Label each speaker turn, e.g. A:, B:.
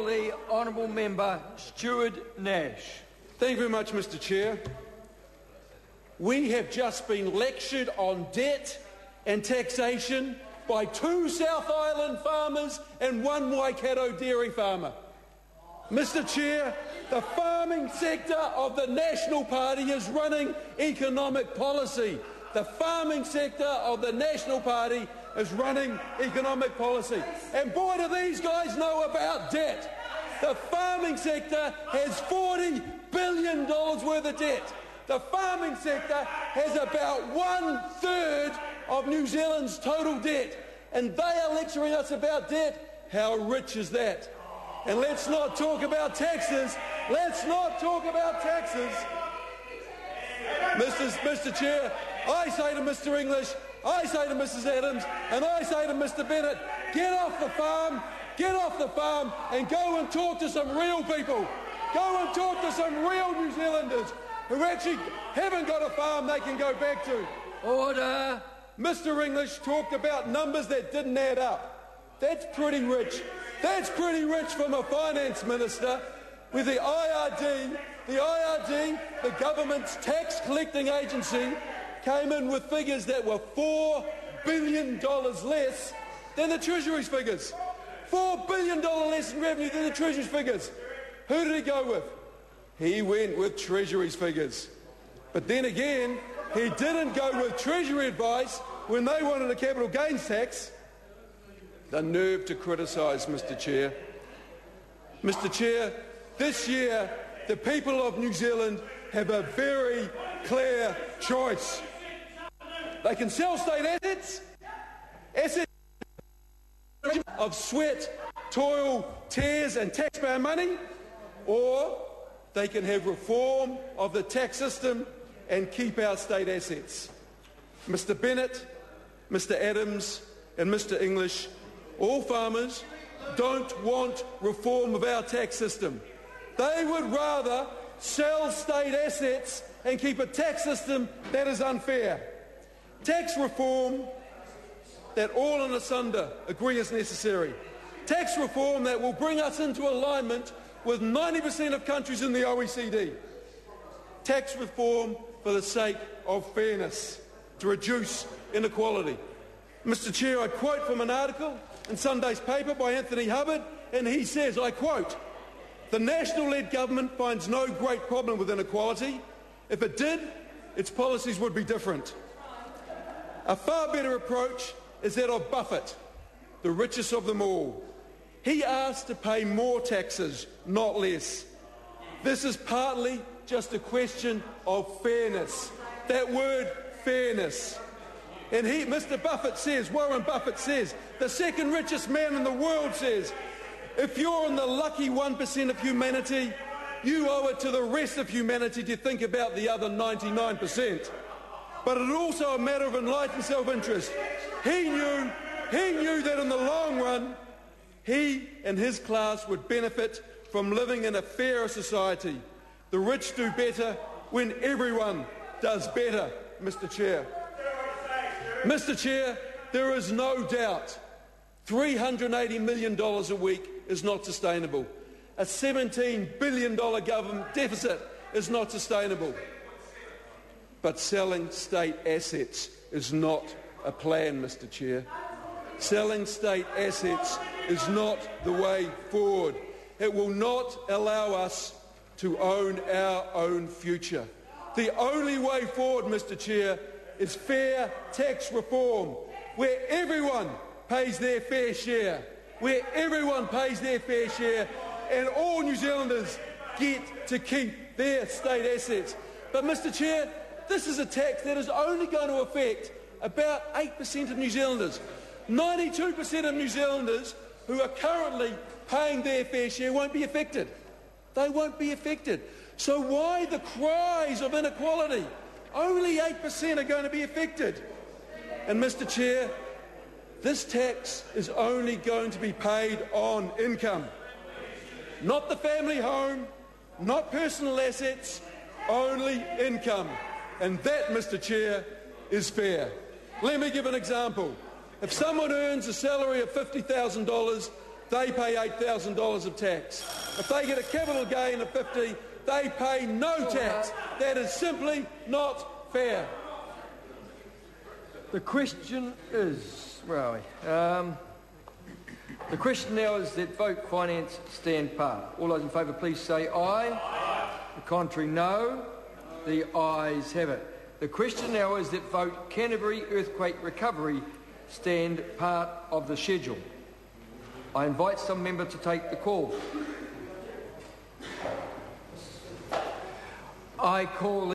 A: The Honourable Member Stuart Nash.
B: Thank you very much, Mr. Chair. We have just been lectured on debt and taxation by 2 South Island farmers and 1 Waikato dairy farmer. Mr. Chair, the farming sector of the National Party is running economic policy. The farming sector of the National Party is running economic policy. And boy, do these guys know about debt. The farming sector has $40 billion worth of debt. The farming sector has about 1/3 of New Zealand's total debt. And they are lecturing us about debt. How rich is that? And let's not talk about taxes. Let's not talk about taxes. Mr. Chair, I say to Mr. English, I say to Mrs. Adams, and I say to Mr. Bennett, get off the farm and go and talk to some real people. Go and talk to some real New Zealanders who actually haven't got a farm they can go back to.
A: Order.
B: Mr. English talked about numbers that didn't add up. That's pretty rich. That's pretty rich from a finance minister with the IRD, the government's tax collecting agency, came in with figures that were $4 billion less than the Treasury's figures. $4 billion less in revenue than the Treasury's figures. Who did he go with? He went with Treasury's figures. But then again, he didn't go with Treasury advice when they wanted a capital gains tax. The nerve to criticise, Mr. Chair. Mr. Chair, this year, the people of New Zealand have a very clear choice. They can sell state assets of sweat, toil, tears and taxpayer money, or they can have reform of the tax system and keep our state assets. Mr. Bennett, Mr. Adams and Mr. English, all farmers don't want reform of our tax system. They would rather sell state assets and keep a tax system that is unfair. Tax reform that all and asunder agree is necessary. Tax reform that will bring us into alignment with 90% of countries in the OECD. Tax reform for the sake of fairness, to reduce inequality. Mr. Chair, I quote from an article in Sunday's paper by Anthony Hubbard, and he says, I quote, "The National-led government finds no great problem with inequality. If it did, its policies would be different. A far better approach is that of Buffett, the richest of them all. He asked to pay more taxes, not less. This is partly just a question of fairness." That word, fairness. And Mr. Buffett says, Warren Buffett says, the second richest man in the world says, if you're in the lucky 1% of humanity, you owe it to the rest of humanity to think about the other 99%. But it's also a matter of enlightened self-interest. He knew that in the long run, he and his class would benefit from living in a fairer society. The rich do better when everyone does better, Mr. Chair. Mr. Chair, there is no doubt $380 million a week is not sustainable. A $17 billion government deficit is not sustainable. But selling state assets is not a plan, Mr. Chair. Selling state assets is not the way forward. It will not allow us to own our own future. The only way forward, Mr. Chair, is fair tax reform, where everyone pays their fair share, and all New Zealanders get to keep their state assets. But, Mr. Chair, this is a tax that is only going to affect about 8% of New Zealanders. 92% of New Zealanders who are currently paying their fair share won't be affected. They won't be affected. So why the cries of inequality? Only 8% are going to be affected. And, Mr. Chair, this tax is only going to be paid on income. Not the family home, not personal assets, only income. And that, Mr. Chair, is fair. Let me give an example. If someone earns a salary of $50,000 they pay $8,000 of tax. If they get a capital gain of 50, they pay no tax. That is simply not fair.
A: The question is, where are we? The question now is that vote finance stand part. All those in favour, please say aye. Aye. The contrary, no. The ayes have it. The question now is that vote Canterbury earthquake recovery stand part of the schedule. I invite some member to take the call. I call